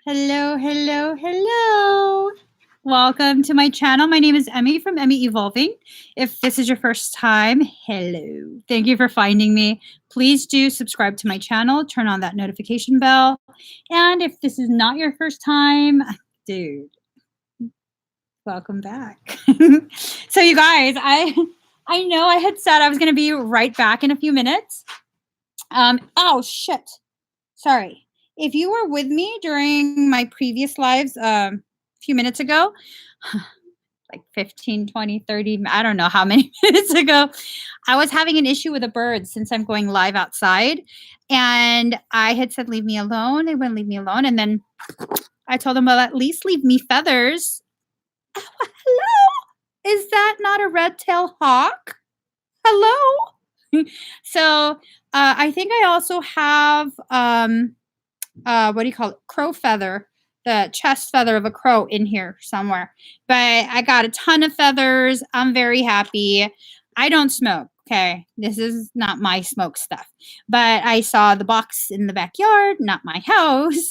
Hello, hello, hello. Welcome to my channel. My name is Emmy from Emmy Evolving. If this is your first time, hello. Thank you for finding me. Please do subscribe to my channel, turn on that notification bell. And if this is not your first time, dude, welcome back. So you guys, I know I had said I was going to be right back in a few minutes. Oh shit. Sorry. If you were with me during my previous lives a few minutes ago, like 15, 20, 30, I don't know how many minutes ago, I was having an issue with a bird since I'm going live outside. And I had said, leave me alone. They wouldn't leave me alone. And then I told them, well, at least leave me feathers. Oh, hello. Is that not a red-tailed hawk? Hello. So I think I also have what do you call it? Crow feather, the chest feather of a crow in here somewhere. But I got a ton of feathers. I'm very happy. I don't smoke. Okay. This is not my smoke stuff. But I saw the box in the backyard, not my house.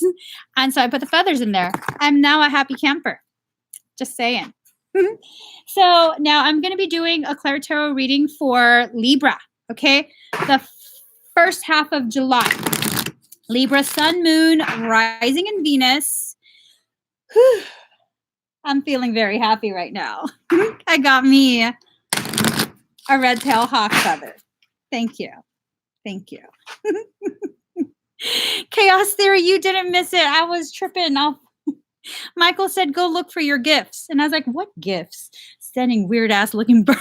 And so I put the feathers in there. I'm now a happy camper. Just saying. So now I'm going to be doing a ClairTarot reading for Libra. Okay. The first half of July. Libra, Sun, Moon, rising in Venus. Whew. I'm feeling very happy right now. I got me a red-tailed hawk feather. Thank you. Thank you. Chaos Theory, you didn't miss it. I was tripping off. Michael said, go look for your gifts. And I was like, what gifts? Sending weird-ass looking birds.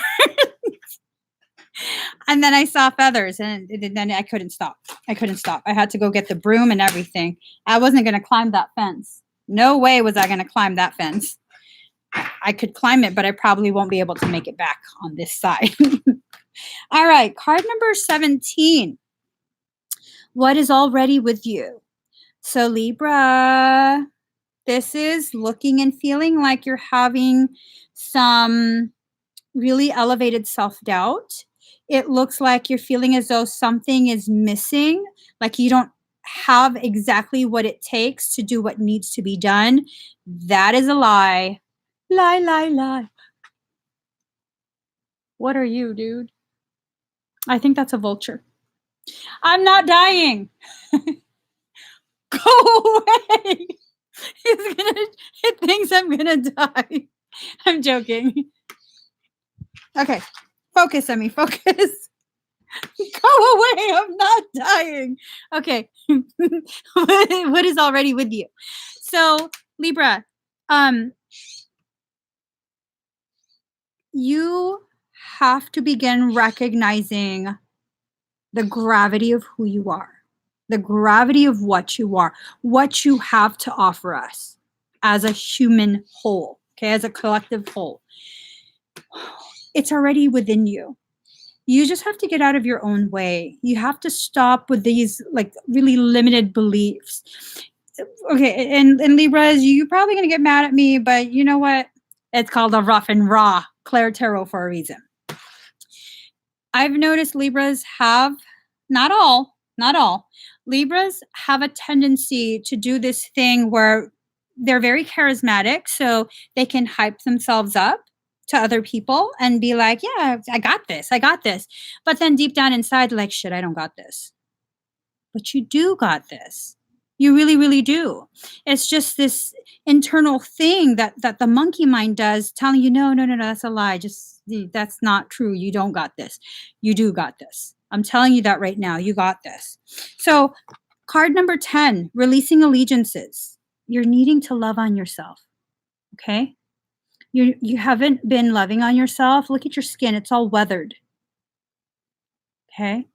And then I saw feathers, and then I couldn't stop. I couldn't stop. I had to go get the broom and everything. I wasn't going to climb that fence. No way was I going to climb that fence. I could climb it, but I probably won't be able to make it back on this side. All right, card number 17. What is already with you? So Libra, this is looking and feeling like you're having some really elevated self-doubt. It looks like you're feeling as though something is missing, like you don't have exactly what it takes to do what needs to be done. That is a lie. Lie, lie, lie. What are you, dude? I think that's a vulture. I'm not dying. Go away. It thinks I'm gonna die. I'm joking. Okay. Focus, Emmy, focus. Go away, I'm not dying. Okay. What is already with you? So, Libra, you have to begin recognizing the gravity of who you are, the gravity of what you are, what you have to offer us as a human whole, okay, as a collective whole. It's already within you. You just have to get out of your own way. You have to stop with these like really limited beliefs. Okay, and Libras, you're probably going to get mad at me, but you know what? It's called a rough and raw ClairTarot for a reason. I've noticed Libras have, not all, Libras have a tendency to do this thing where they're very charismatic, so they can hype themselves up to other people and be like, yeah, I got this. But then deep down inside, like, shit, I don't got this. But you do got this. You really, really do. It's just this internal thing that the monkey mind does, telling you, no, that's a lie. Just, that's not true. You don't got this. You do got this. I'm telling you that right now. You got this. So card number 10, releasing allegiances. You're needing to love on yourself. Okay? You haven't been loving on yourself. Look at your skin. It's all weathered. Okay?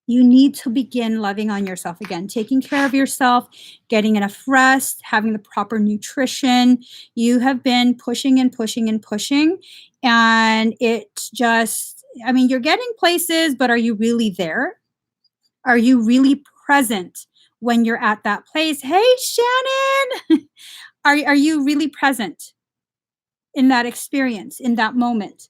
You need to begin loving on yourself again, taking care of yourself, getting enough rest, having the proper nutrition. You have been pushing and pushing and pushing. And it just, I mean, you're getting places, but are you really there? Are you really present when you're at that place? Hey, Shannon! Are you really present in that experience, in that moment?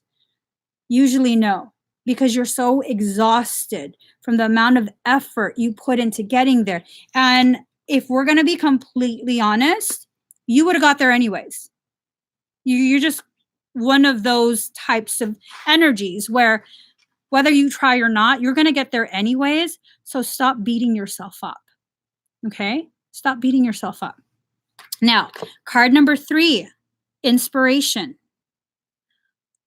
Usually no, because you're so exhausted from the amount of effort you put into getting there. And if we're going to be completely honest, you would have got there anyways. You're just one of those types of energies where whether you try or not, you're going to get there anyways. So stop beating yourself up. Okay? Stop beating yourself up. Now, card number 3, inspiration.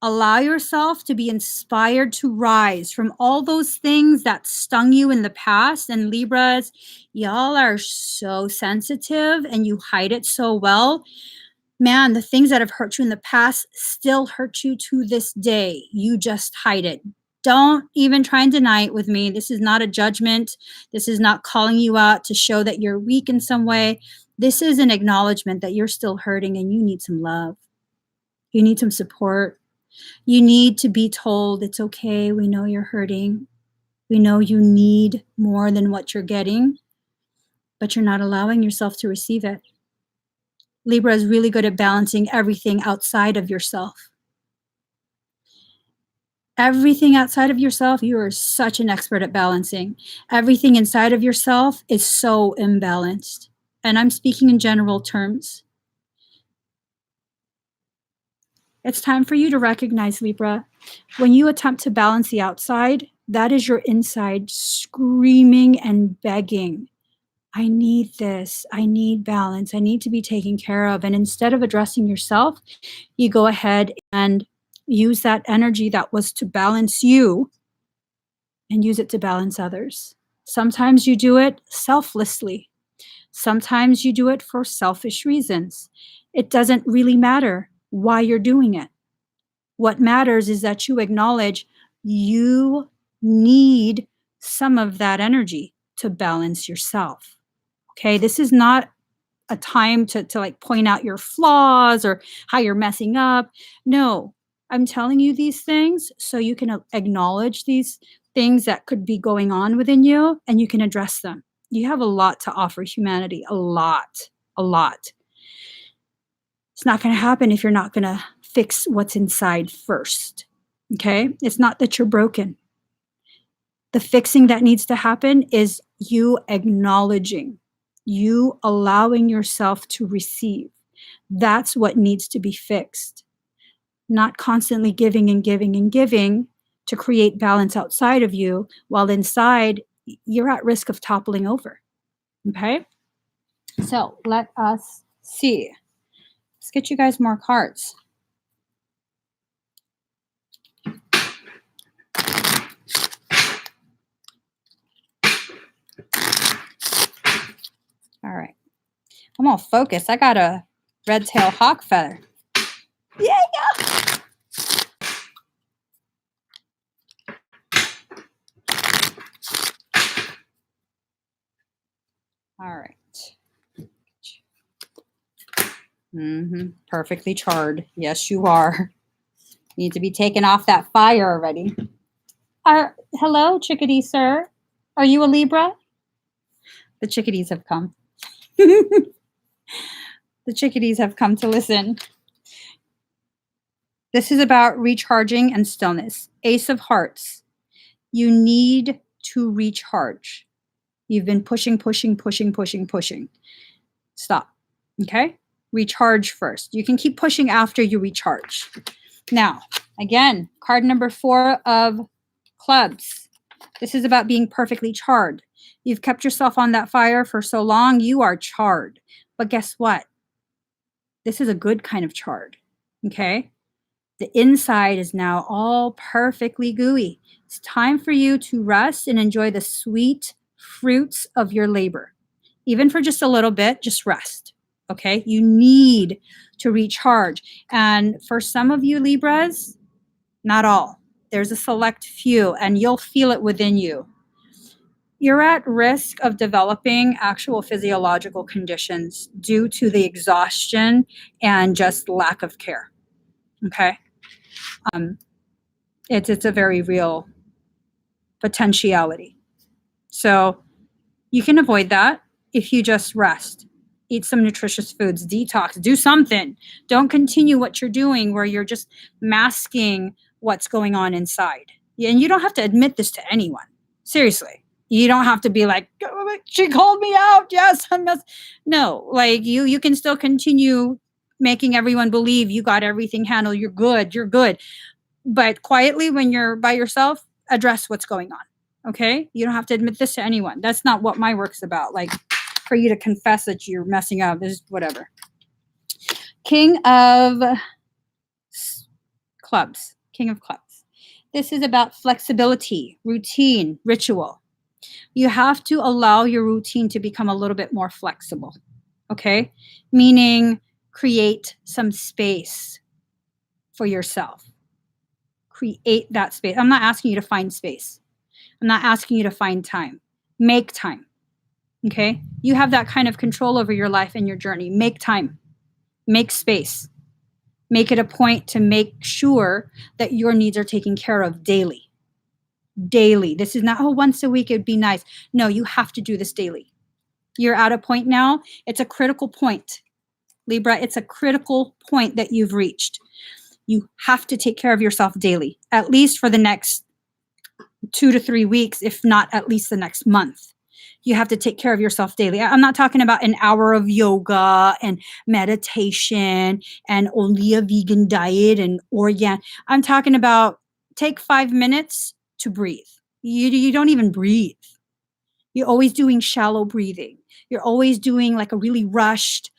Allow yourself to be inspired to rise from all those things that stung you in the past. And Libras, y'all are so sensitive and you hide it so well. Man, the things that have hurt you in the past still hurt you to this day. You just hide it. Don't even try and deny it with me. This is not a judgment. This is not calling you out to show that you're weak in some way. This is an acknowledgement that you're still hurting and you need some love. You need some support. You need to be told it's okay. We know you're hurting. We know you need more than what you're getting, but you're not allowing yourself to receive it. Libra is really good at balancing everything outside of yourself. Everything outside of yourself, you are such an expert at balancing. Everything inside of yourself is so imbalanced. And I'm speaking in general terms. It's time for you to recognize, Libra, when you attempt to balance the outside, that is your inside screaming and begging. I need this. I need balance. I need to be taken care of. And instead of addressing yourself, you go ahead and use that energy that was to balance you and use it to balance others. Sometimes you do it selflessly. Sometimes you do it for selfish reasons. It doesn't really matter why you're doing it. What matters is that you acknowledge you need some of that energy to balance yourself. Okay, this is not a time to like point out your flaws or how you're messing up. No, I'm telling you these things so you can acknowledge these things that could be going on within you and you can address them. You have a lot to offer humanity, a lot. It's not going to happen if you're not going to fix what's inside first. Okay? It's not that you're broken. The fixing that needs to happen is you acknowledging, you allowing yourself to receive. That's what needs to be fixed. Not constantly giving and giving and giving to create balance outside of you, while inside you're at risk of toppling over. Okay? So let us see. Let's get you guys more cards. All right. I'm all focused. I got a red-tailed hawk feather. Yeah. All right. Perfectly charred. Yes, you are. You need to be taken off that fire already. Hello, chickadee sir. Are you a Libra? The chickadees have come. The chickadees have come to listen. This is about recharging and stillness. Ace of Hearts. You need to recharge. You've been pushing. Stop. Okay? Recharge first. You can keep pushing after you recharge. Now, again, card number 4 of clubs. This is about being perfectly charred. You've kept yourself on that fire for so long, you are charred. But guess what? This is a good kind of charred. Okay? The inside is now all perfectly gooey. It's time for you to rest and enjoy the sweet fruits of your labor. Even for just a little bit, just rest. Okay? You need to recharge. And for some of you Libras, not all. There's a select few, and you'll feel it within you. You're at risk of developing actual physiological conditions due to the exhaustion and just lack of care. Okay? It's a very real potentiality. So you can avoid that if you just rest. Eat some nutritious foods, detox, do something. Don't continue what you're doing where you're just masking what's going on inside. And you don't have to admit this to anyone. Seriously. You don't have to be like, "Oh, she called me out. Yes, I'm not." No, like you can still continue making everyone believe you got everything handled. You're good. You're good. But quietly, when you're by yourself, address what's going on. Okay? You don't have to admit this to anyone. That's not what my work's about. Like for you to confess that you're messing up is whatever. King of Clubs. King of Clubs. This is about flexibility, routine, ritual. You have to allow your routine to become a little bit more flexible. Okay? Meaning create some space for yourself. Create that space. I'm not asking you to find space. I'm not asking you to find time. Make time. Okay? You have that kind of control over your life and your journey. Make time. Make space. Make it a point to make sure that your needs are taken care of daily. Daily. This is not, oh, once a week it'd be nice. No, you have to do this daily. You're at a point now. It's a critical point. Libra, it's a critical point that you've reached. You have to take care of yourself daily, at least for the next 2 to 3 weeks, if not at least the next month. You have to take care of yourself daily. I'm not talking about an hour of yoga and meditation and only a vegan diet and organ. I'm talking about take 5 minutes to breathe. You don't even breathe. You're always doing shallow breathing. You're always doing like a really rushed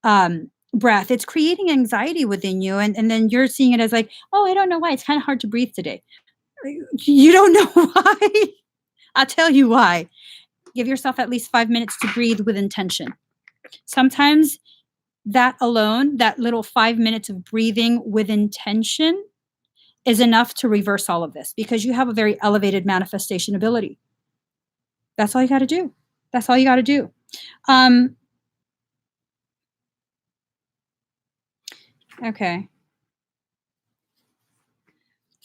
breath. It's creating anxiety within you. And then you're seeing it as like, oh, I don't know why. It's kind of hard to breathe today. You don't know why. I'll tell you why. Give yourself at least 5 minutes to breathe with intention. Sometimes that alone, that little 5 minutes of breathing with intention is enough to reverse all of this because you have a very elevated manifestation ability. That's all you got to do. That's all you got to do. Okay.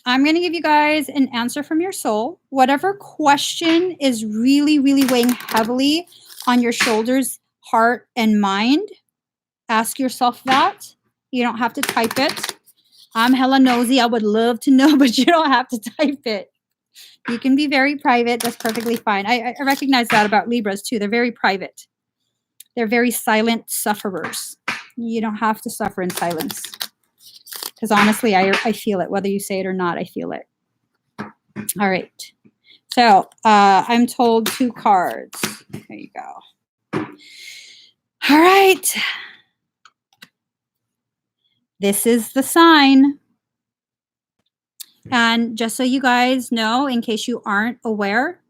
I'm going to give you guys an answer from your soul. Whatever question is really, really weighing heavily on your shoulders, heart, and mind, ask yourself that. You don't have to type it. I'm hella nosy. I would love to know, but you don't have to type it. You can be very private. That's perfectly fine. I recognize that about Libras too. They're very private. They're very silent sufferers. You don't have to suffer in silence. Because honestly, I feel it. Whether you say it or not, I feel it. All right. So I'm told 2 cards. There you go. All right. This is the sign. And just so you guys know, in case you aren't aware,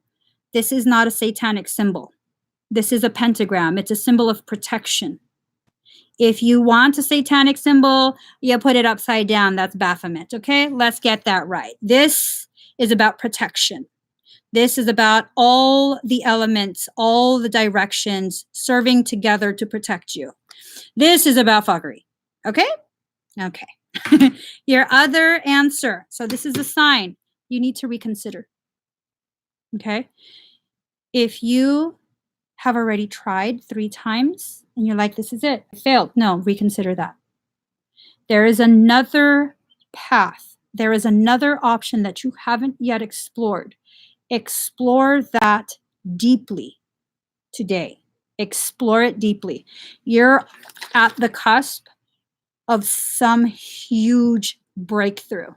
this is not a satanic symbol. This is a pentagram. It's a symbol of protection. If you want a satanic symbol, you put it upside down. That's Baphomet. Okay, let's get that right. This is about protection. This is about all the elements, all the directions serving together to protect you. This is about fuckery. Okay? Okay. Your other answer. So this is a sign you need to reconsider. Okay? If you have already tried 3 times and you're like, this is it, I failed. No, reconsider that. There is another path. There is another option that you haven't yet explored. Explore that deeply today. Explore it deeply. You're at the cusp of some huge breakthrough.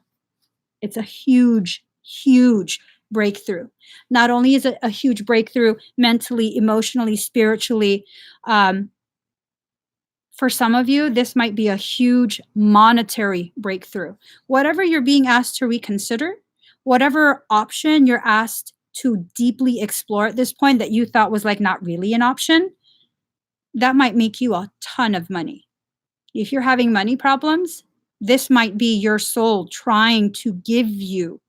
It's a huge, huge breakthrough. Not only is it a huge breakthrough mentally, emotionally, spiritually, for some of you, this might be a huge monetary breakthrough. Whatever you're being asked to reconsider, whatever option you're asked to deeply explore at this point that you thought was like not really an option, that might make you a ton of money. If you're having money problems, this might be your soul trying to give you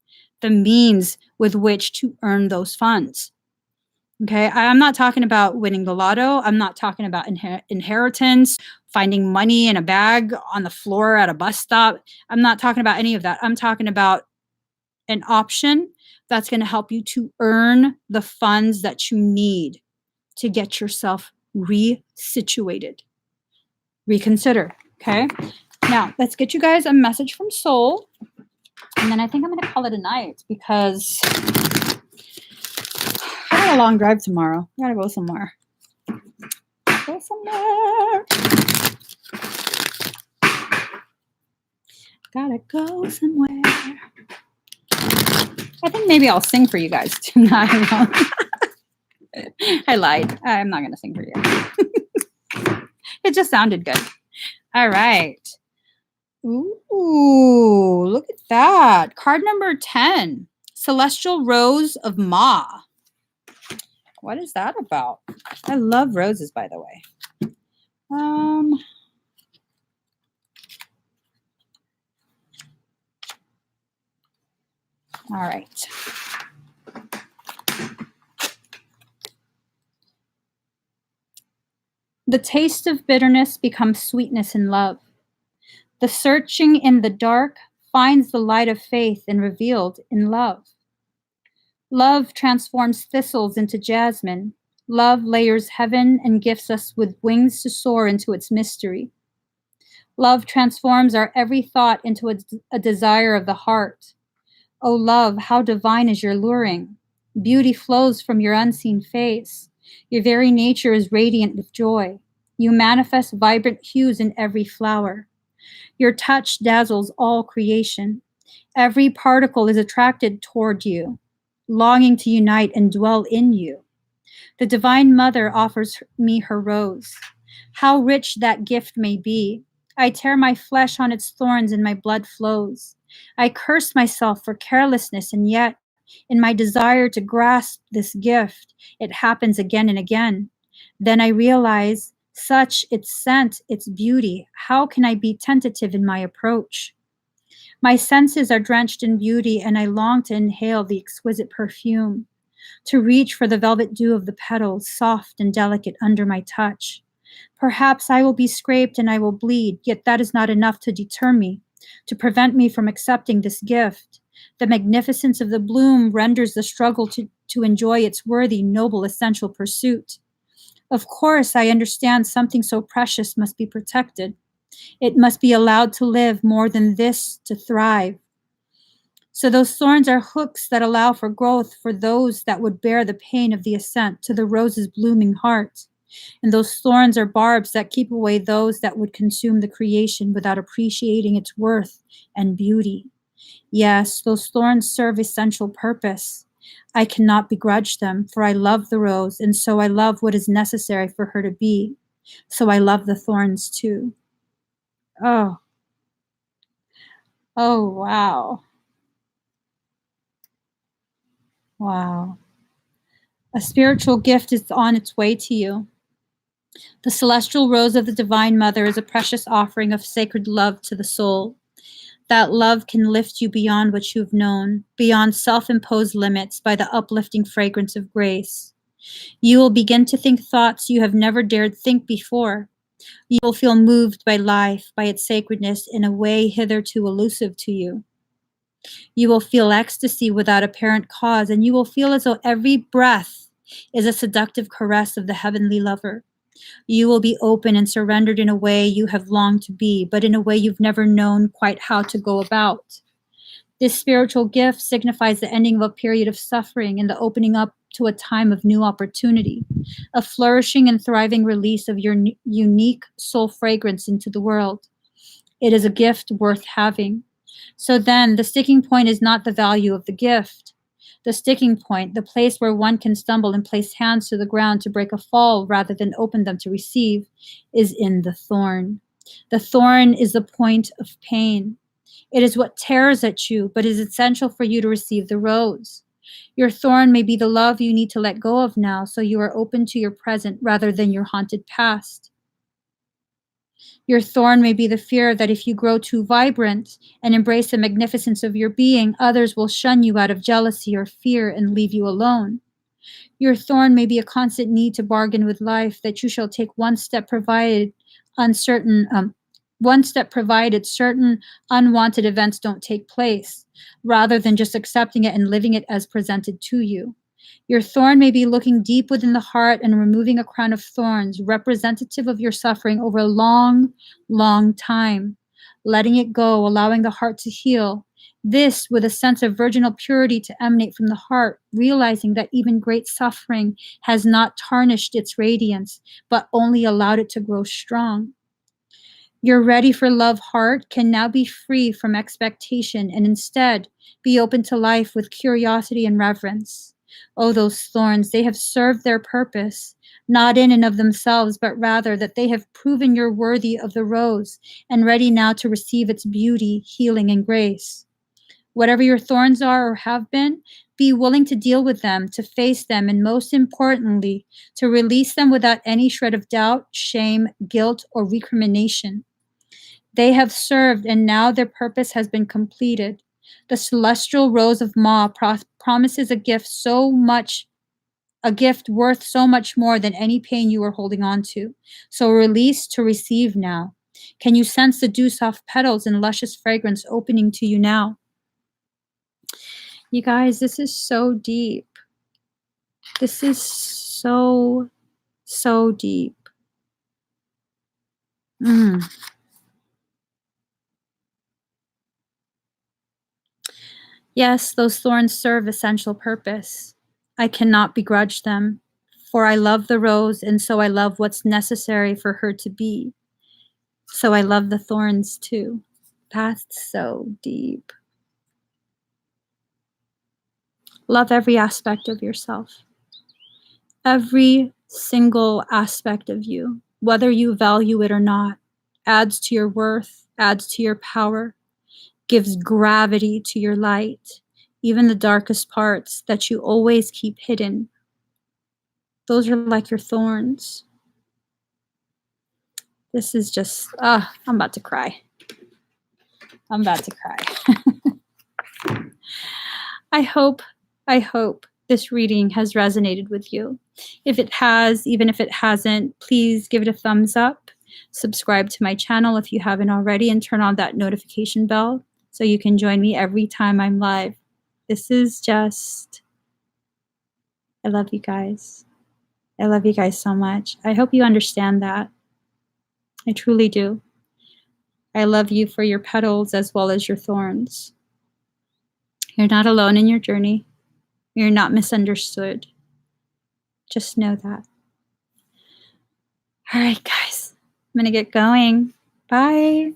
the means with which to earn those funds. Okay, I'm not talking about winning the lotto. I'm not talking about inheritance, finding money in a bag on the floor at a bus stop. I'm not talking about any of that. I'm talking about an option that's going to help you to earn the funds that you need to get yourself resituated. Reconsider. Okay. Now let's get you guys a message from soul. And then I think I'm going to call it a night because I don't got a long drive tomorrow. I gotta go somewhere. Go somewhere. Gotta go somewhere. I think maybe I'll sing for you guys tonight. I lied. I'm not gonna sing for you. It just sounded good. All right. Ooh, look at that. Card number 10. Celestial Rose of Ma. What is that about? I love roses, by the way. All right. The taste of bitterness becomes sweetness in love. The searching in the dark finds the light of faith and revealed in love. Love transforms thistles into jasmine. Love layers heaven and gifts us with wings to soar into its mystery. Love transforms our every thought into a desire of the heart. O love, how divine is your luring. Beauty flows from your unseen face. Your very nature is radiant with joy. You manifest vibrant hues in every flower. Your touch dazzles all creation. Every particle is attracted toward you, longing to unite and dwell in you. The Divine Mother offers me her rose. How rich that gift may be. I tear my flesh on its thorns and my blood flows. I curse myself for carelessness, and yet, in my desire to grasp this gift, it happens again and again. Then I realize, such its scent, its beauty, how can I be tentative in my approach? My senses are drenched in beauty, and I long to inhale the exquisite perfume, to reach for the velvet dew of the petals, soft and delicate under my touch. Perhaps I will be scraped and I will bleed, yet that is not enough to deter me, to prevent me from accepting this gift. The magnificence of the bloom renders the struggle to enjoy its worthy, noble, essential pursuit. Of course, I understand something so precious must be protected. It must be allowed to live, more than this, to thrive. So those thorns are hooks that allow for growth for those that would bear the pain of the ascent to the rose's blooming heart. And those thorns are barbs that keep away those that would consume the creation without appreciating its worth and beauty. Yes, those thorns serve essential purpose. I cannot begrudge them, for I love the rose, and so I love what is necessary for her to be. So I love the thorns too. Oh. Oh, wow. Wow. A spiritual gift is on its way to you. The celestial rose of the Divine Mother is a precious offering of sacred love to the soul. That love can lift you beyond what you've known, beyond self-imposed limits by the uplifting fragrance of grace. You will begin to think thoughts you have never dared think before. You will feel moved by life, by its sacredness in a way hitherto elusive to you. You will feel ecstasy without apparent cause, and you will feel as though every breath is a seductive caress of the heavenly lover. You will be open and surrendered in a way you have longed to be, but in a way you've never known quite how to go about. This spiritual gift signifies the ending of a period of suffering and the opening up to a time of new opportunity, a flourishing and thriving release of your unique soul fragrance into the world. It is a gift worth having. So then, the sticking point is not the value of the gift. The sticking point, the place where one can stumble and place hands to the ground to break a fall rather than open them to receive, is in the thorn. The thorn is the point of pain. It is what tears at you, but is essential for you to receive the rose. Your thorn may be the love you need to let go of now, so you are open to your present rather than your haunted past. Your thorn may be the fear that if you grow too vibrant and embrace the magnificence of your being, others will shun you out of jealousy or fear and leave you alone. Your thorn may be a constant need to bargain with life that you shall take one step provided certain unwanted events don't take place, rather than just accepting it and living it as presented to you. Your thorn may be looking deep within the heart and removing a crown of thorns, representative of your suffering over a long, long time. Letting it go, allowing the heart to heal, This with a sense of virginal purity to emanate from the heart, realizing that even great suffering has not tarnished its radiance, but only allowed it to grow strong. Your ready for love heart can now be free from expectation and instead be open to life with curiosity and reverence. Oh, those thorns, they have served their purpose, not in and of themselves, but rather that they have proven you're worthy of the rose and ready now to receive its beauty, healing, and grace. Whatever your thorns are or have been, be willing to deal with them, to face them, and most importantly, to release them without any shred of doubt, shame, guilt, or recrimination. They have served, and now their purpose has been completed. The celestial rose of Ma promises a gift worth so much more than any pain you are holding on to. So release to receive now. Can you sense the dew-soft petals and luscious fragrance opening to you now? You guys, this is so deep. This is so, so deep. Yes, those thorns serve essential purpose. I cannot begrudge them, for I love the rose, and so I love what's necessary for her to be. So I love the thorns too. That's so deep. Love every aspect of yourself. Every single aspect of you, whether you value it or not, adds to your worth, adds to your power, gives gravity to your light, even the darkest parts that you always keep hidden. Those are like your thorns. This is just, I'm about to cry. I'm about to cry. I hope this reading has resonated with you. If it has, even if it hasn't, please give it a thumbs up. Subscribe to my channel if you haven't already, and turn on that notification bell so you can join me every time I'm live. This is just, I love you guys. I love you guys so much. I hope you understand that. I truly do. I love you for your petals as well as your thorns. You're not alone in your journey. You're not misunderstood. Just know that. All right, guys. I'm going to get going. Bye.